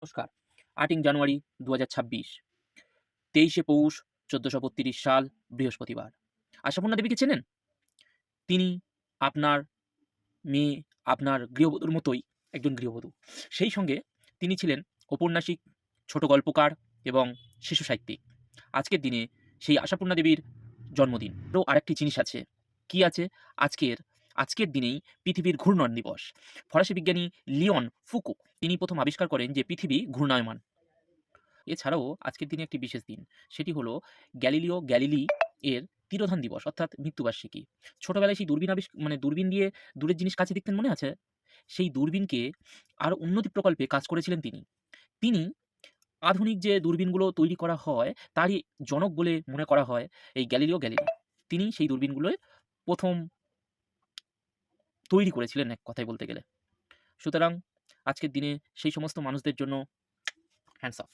নমস্কার। ৮ই জানুয়ারি ২০২৬, ২৩শে পৌষ ১৪৩২ সাল, বৃহস্পতিবার। আশাপূর্ণা দেবীকে চেনেন? তিনি আপনার মেয়ে, আপনার গৃহবধূর মতোই একজন গৃহবধূ। সেই সঙ্গে তিনি ছিলেন ঔপন্যাসিক, ছোট গল্পকার এবং শিশু সাহিত্যিক। আজকের দিনে সেই আশাপূর্ণা দেবীর জন্মদিন। আরেকটি জিনিস আছে। কি আছে? আজকের দিনেই পৃথিবীর ঘূর্ণন দিবস। ফরাসি বিজ্ঞানী লিওন ফুকো তিনি ১ম আবিষ্কার করেন যে পৃথিবী ঘূর্ণায়মান। এছাড়াও আজকের দিনে একটি বিশেষ দিন। সেটি হলো গ্যালিলিও গ্যালিলি এর তিরোধান দিবস অর্থাৎ মৃত্যুবার্ষিকী। ছোটবেলায় সেই দূরবীন দিয়ে দূরের জিনিস কাছে দেখতেন মনে আছে? সেই দূরবীনকে আরো উন্নতি প্রকল্পে কাজ করেছিলেন তিনি। তিনি আধুনিক যে দূরবীনগুলো তৈরি করা হয় তারই জনক বলে মনে করা হয় এই গ্যালিলিও গ্যালিলি। তিনি সেই দূরবীনগুলোই ১ম তৈরি করেছিলেন এক কথায় বলতে গেলে। সুতরাং আজকের দিনে সেই সমস্ত মানুষদের জন্য হ্যান্ডস অফ।